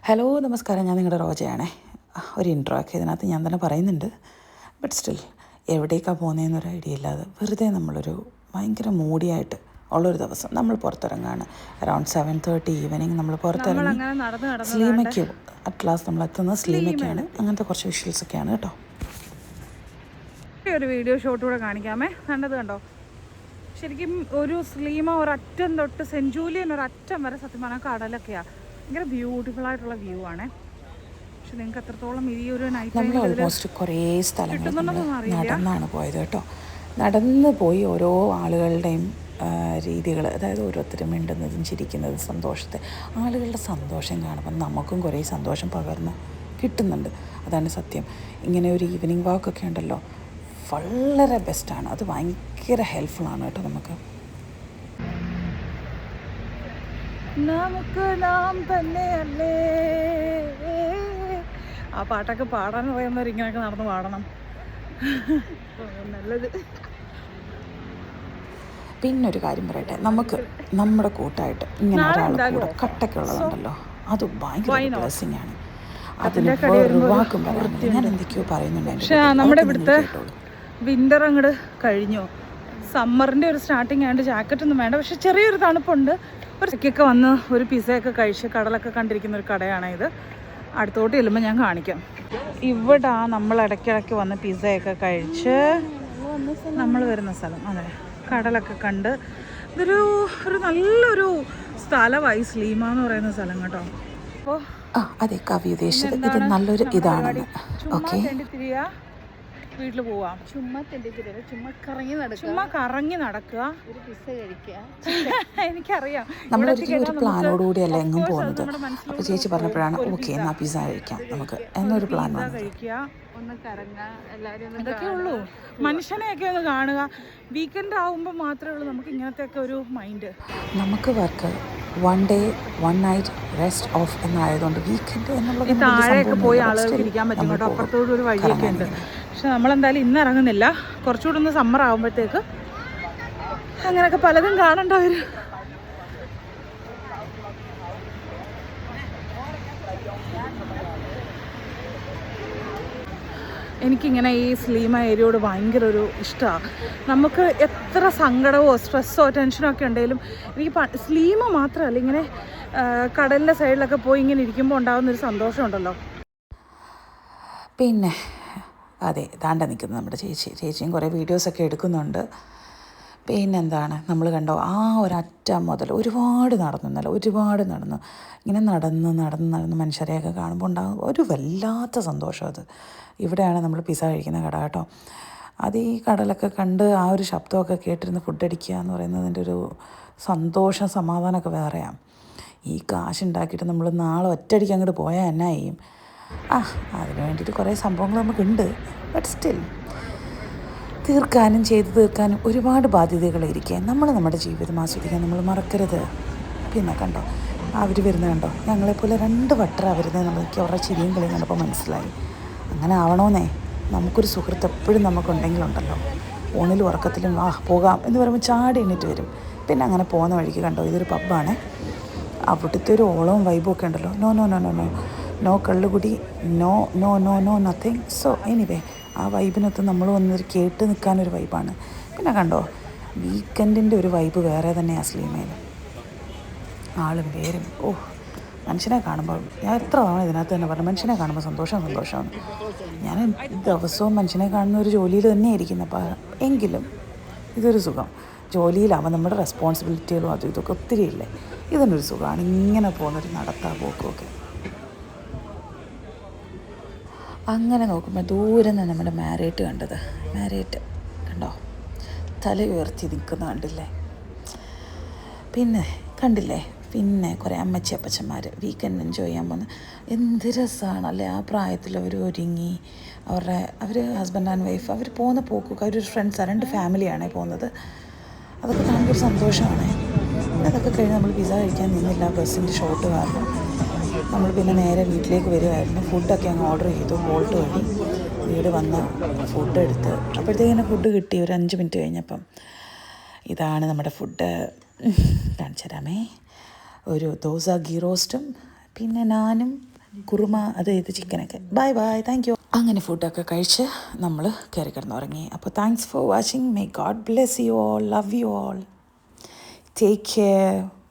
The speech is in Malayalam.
ഹലോ നമസ്കാരം, ഞാൻ നിങ്ങളുടെ റോജയാണേ. ഒരു ഇൻട്രോ ഒക്കെ ഇതിനകത്ത് ഞാൻ തന്നെ പറയുന്നുണ്ട്. ബട്ട് സ്റ്റിൽ എവിടേക്കാണ് പോകുന്നതെന്നൊരു ഐഡിയ ഇല്ലാതെ വെറുതെ നമ്മളൊരു ഭയങ്കര മൂഡിയായിട്ട് ഉള്ളൊരു ദിവസം നമ്മൾ പുറത്തിറങ്ങുകയാണ്. അറൗണ്ട് 7:30 ഈവനിങ് നമ്മൾ പുറത്തിറങ്ങി സ്ലീമയ്ക്ക് അറ്റ് ലാസ്റ്റ് നമ്മൾ എത്തുന്നത് സ്ലീമയ്ക്കാണ്. അങ്ങനത്തെ കുറച്ച് വിഷ്വൽസൊക്കെയാണ് കേട്ടോ. ഒരു വീഡിയോ ഷോട്ട് കൂടെ കാണിക്കാമേ. കണ്ടത് കണ്ടോ? ശരിക്കും ഒരു സ്ലീമ ഒരറ്റം തൊട്ട് സെൻറ്റ് ജൂലിയൻ ഒരറ്റം വരെ സത്യം പറഞ്ഞാൽ കടലൊക്കെയാണ്. ഭയങ്കര ബ്യൂട്ടിഫുൾ ആയിട്ടുള്ള വ്യൂ ആണ്. പക്ഷെ നിങ്ങൾക്ക് എത്രത്തോളം ഈ ഒരു നൈറ്റ് നമ്മൾ ഓൾമോസ്റ്റ് കുറേ സ്ഥലങ്ങൾ നടന്നാണ് പോയത് കേട്ടോ. നടന്ന് പോയി ഓരോ ആളുകളുടെയും രീതികൾ, അതായത് ഓരോരുത്തരും മിണ്ടുന്നതും ചിരിക്കുന്നതും സന്തോഷത്തെ ആളുകളുടെ സന്തോഷം കാണുമ്പോൾ നമുക്കും കുറേ സന്തോഷം പകർന്ന് കിട്ടുന്നുണ്ട്. അതാണ് സത്യം. ഇങ്ങനെ ഒരു ഈവനിങ് വാക്കൊക്കെ ഉണ്ടല്ലോ, വളരെ ബെസ്റ്റാണ്. അത് ഭയങ്കര ഹെൽപ്ഫുള്ളാണ് കേട്ടോ. നമുക്ക് നാം തന്നെയല്ലേ. ആ പാട്ടൊക്കെ പാടാൻ പറയുന്നവർ ഇങ്ങനെയൊക്കെ നടന്ന് പാടണം. നല്ലത്. പിന്നൊരു കാര്യം പറയട്ടെ, നമുക്ക് നമ്മുടെ കൂട്ടായിട്ട് ഇങ്ങനെ ഒരാൾ കൂടെ കട്ടയ്ക്കുള്ളതുണ്ടല്ലോ, അത് ഭയങ്കര ബ്ലെസ്സിങ് ആണ്. അതിന് വാക്കും പറയാനില്ല. ഞാൻ എന്തൊക്കെയോ പറയുന്നുണ്ടായിരുന്നു. പക്ഷേ നമ്മുടെ ഇവിടുത്തെ വിൻ്റർ അങ്ങോട്ട് കഴിഞ്ഞു. സമ്മറിൻ്റെ ഒരു സ്റ്റാർട്ടിങ് ആയതുകൊണ്ട് ജാക്കറ്റൊന്നും വേണ്ട. പക്ഷെ ചെറിയൊരു തണുപ്പുണ്ട്. ഒരിക്കൊക്കെ വന്ന് ഒരു പിസയൊക്കെ കഴിച്ച് കടലൊക്കെ കണ്ടിരിക്കുന്ന ഒരു കടയാണ് ഇത്. അടുത്തോട്ട് ചെല്ലുമ്പോൾ ഞാൻ കാണിക്കാം. ഇവിടെ നമ്മൾ ഇടയ്ക്കിടയ്ക്ക് വന്ന് പിസയൊക്കെ കഴിച്ച് നമ്മൾ വരുന്ന സ്ഥലം. അതെ, കടലൊക്കെ കണ്ട് ഇതൊരു നല്ലൊരു സ്ഥലമായി സ്ലീമ എന്ന് പറയുന്ന സ്ഥലം കേട്ടോ. അപ്പോൾ അതെ, കവി ഉദ്ദേശിച്ചത് ഇത് നല്ലൊരു ഇതാണ്. ഓക്കെ, വീട്ടിൽ പോവാം. ചുമ്മാ ചുമ്മാ കറങ്ങി നടക്കുക, ഒരു പിസ്സ കഴിക്കുക. എനിക്കറിയാം നമ്മളൊരിക്കലും പ്ലാനോടുകൂടിയല്ല എങ്ങും പോകുന്നത്. അപ്പോൾ ചേച്ചി പറഞ്ഞപ്പോഴാണ് ഓക്കെ എന്നാൽ പിസ്സ കഴിക്കാം നമുക്ക് എന്നൊരു പ്ലാൻ കഴിക്കുക, ഒന്ന് കറങ്ങുക, എല്ലാവരും ഇതൊക്കെ ഉള്ളൂ. മനുഷ്യനെയൊക്കെ ഒന്ന് കാണുക. വീക്കെൻഡ് ആവുമ്പോൾ മാത്രമേ ഉള്ളൂ നമുക്ക് ഇങ്ങനത്തെയൊക്കെ ഒരു മൈൻഡ്. നമുക്ക് work 1 day 1 night rest off എന്നായതുകൊണ്ട് വീക്കെൻഡ് എന്നുള്ളത് താഴെയൊക്കെ പോയി ആളുകൾക്ക് ഇരിക്കാൻ പറ്റും കേട്ടോ. അപ്പുറത്തോട് ഒരു വഴിയൊക്കെ ഉണ്ട്. പക്ഷെ നമ്മളെന്തായാലും ഇന്ന് ഇറങ്ങുന്നില്ല. കുറച്ചുകൂടെ ഒന്ന് സമ്മർ ആകുമ്പോഴത്തേക്ക് അങ്ങനെയൊക്കെ പലതും കാണണ്ടവർ. എനിക്കിങ്ങനെ ഈ സ്ലീമ ഏരിയയോട് ഭയങ്കര ഒരു ഇഷ്ടമാണ്. നമുക്ക് എത്ര സങ്കടമോ സ്ട്രെസ്സോ ടെൻഷനോ ഒക്കെ ഉണ്ടെങ്കിലും എനിക്ക് സ്ലീമ മാത്രമല്ല, ഇങ്ങനെ കടലിൻ്റെ സൈഡിലൊക്കെ പോയി ഇങ്ങനെ ഇരിക്കുമ്പോൾ ഉണ്ടാകുന്നൊരു സന്തോഷമുണ്ടല്ലോ. പിന്നെ അതെ, താണ്ട നിൽക്കുന്നത് നമ്മുടെ ചേച്ചിയും കുറേ വീഡിയോസൊക്കെ എടുക്കുന്നുണ്ട്. പിന്നെന്താണ്, നമ്മൾ കണ്ടോ ആ ഒരറ്റം മുതൽ ഒരുപാട് നടന്നു ഇങ്ങനെ നടന്ന് മനുഷ്യരെയൊക്കെ കാണുമ്പോൾ ഉണ്ടാകും ഒരു വല്ലാത്ത സന്തോഷം. അത് ഇവിടെയാണ് നമ്മൾ പിസ്സ കഴിക്കുന്ന കട കേട്ടോ. അത് ഈ കടലൊക്കെ കണ്ട് ആ ഒരു ശബ്ദമൊക്കെ കേട്ടിരുന്ന് ഫുഡ് അടിക്കുക എന്ന് പറയുന്നതിൻ്റെ ഒരു സന്തോഷം സമാധാനമൊക്കെ വേറെയാണ്. ഈ കാശുണ്ടാക്കിയിട്ട് നമ്മൾ നാളെ ഒറ്റയടിക്ക് അങ്ങോട്ട് പോയാൽ എന്നാ ചെയ്യും? അതിന് വേണ്ടിയിട്ട് കുറേ സംഭവങ്ങൾ നമുക്കുണ്ട്. ബട്ട് സ്റ്റിൽ ചെയ്തു തീർക്കാനും ഒരുപാട് ബാധ്യതകളിരിക്കുക. നമ്മൾ നമ്മുടെ ജീവിതം ആസ്വദിക്കാൻ നമ്മൾ മറക്കരുത്. പിന്നെ കണ്ടോ അവർ വരുന്നത് കണ്ടോ, ഞങ്ങളെപ്പോലെ 2 വട്ടറാണ് വരുന്നത്. നമുക്ക് അവരുടെ ചിരിയും കളിയും കണ്ടപ്പോൾ മനസ്സിലായി അങ്ങനെ ആവണമെന്നേ. നമുക്കൊരു സുഹൃത്ത് എപ്പോഴും നമുക്കുണ്ടെങ്കിലുണ്ടല്ലോ, ഊണിലും ഉറക്കത്തിലും പോകാം എന്ന് പറയുമ്പോൾ ചാടി എണ്ണിട്ട് വരും. പിന്നെ അങ്ങനെ പോകുന്ന വഴിക്ക് കണ്ടോ, ഇതൊരു പബ്ബാണ്. അവിടുത്തെ ഒരു ഓളവും വൈബും ഒക്കെ ഉണ്ടല്ലോ. നോ കള്ളുകുടി, നോ നത്തിങ്. സോ എനിവേ ആ വൈബിനൊത്ത് നമ്മൾ വന്നൊരു കേട്ട് നിൽക്കാനൊരു വൈബാണ്. പിന്നെ കണ്ടോ വീക്കെൻഡിൻ്റെ ഒരു വൈബ് വേറെ തന്നെയാണ് സ്ലീമയിൽ. ആളും പേരും മനുഷ്യനെ കാണുമ്പോൾ ഞാൻ എത്ര തവണ ഇതിനകത്ത് തന്നെ പറഞ്ഞു, മനുഷ്യനെ കാണുമ്പോൾ സന്തോഷമാണ്. ഞാൻ ദിവസവും മനുഷ്യനെ കാണുന്ന ഒരു ജോലിയിൽ തന്നെ ഇരിക്കുന്നത്. അപ്പോൾ എങ്കിലും ഇതൊരു സുഖം. ജോലിയിലാവുമ്പോൾ നമ്മുടെ റെസ്പോൺസിബിലിറ്റികളും അതും ഇതൊക്കെ ഒത്തിരി ഇല്ലേ, ഇതൊന്നൊരു സുഖമാണ്. ഇങ്ങനെ പോകുന്നൊരു പോക്കുമൊക്കെ. അങ്ങനെ നോക്കുമ്പോൾ ദൂരെ നിന്ന് നമ്മുടെ മാരേറ്റ് കണ്ടോ, തല ഉയർത്തി നിൽക്കുന്ന കണ്ടില്ലേ. പിന്നെ കുറേ അമ്മച്ചി അപ്പച്ചന്മാർ വീക്കെൻഡ് എൻജോയ് ചെയ്യാൻ പോകുന്നത് എന്ത് രസമാണല്ലേ. ആ പ്രായത്തിൽ അവർ ഒരുങ്ങി അവർ ഹസ്ബൻഡ് ആൻഡ് വൈഫ് അവർ പോകുന്ന പോക്കൊക്കെ അവരൊരു ഫ്രണ്ട്സാണ്, 2 ഫാമിലിയാണ് പോകുന്നത്. അതൊക്കെ കാണുമ്പോൾ ഒരു സന്തോഷമാണ്. അതൊക്കെ കഴിഞ്ഞ് നമ്മൾ പിസ്സ കഴിക്കാൻ നിന്നില്ല, ബസ്സിൻ്റെ ഷോട്ട് കാരണം നമ്മൾ പിന്നെ നേരെ വീട്ടിലേക്ക് വരുമായിരുന്നു. ഫുഡൊക്കെ അങ്ങ് ഓർഡർ ചെയ്തു, ബോൾട്ട് വഴി വീട് വന്ന് ഫുഡ് എടുത്ത് അപ്പോഴത്തേക്കിനെ ഫുഡ് കിട്ടി ഒരു 5 മിനിറ്റ് കഴിഞ്ഞപ്പം. ഇതാണ് നമ്മുടെ ഫുഡ്. കാണിച്ചു തരാമേ. ഒരു ദോശ ഗീ റോസ്റ്റും പിന്നെ നാനും കുറുമ അതായത് ചിക്കനൊക്കെ. Bye bye, thank you. അങ്ങനെ ഫുഡൊക്കെ കഴിച്ച് നമ്മൾ കയറി കിടന്നുറങ്ങി. അപ്പോൾ thanks for watching. May God bless you all, love you all, take care.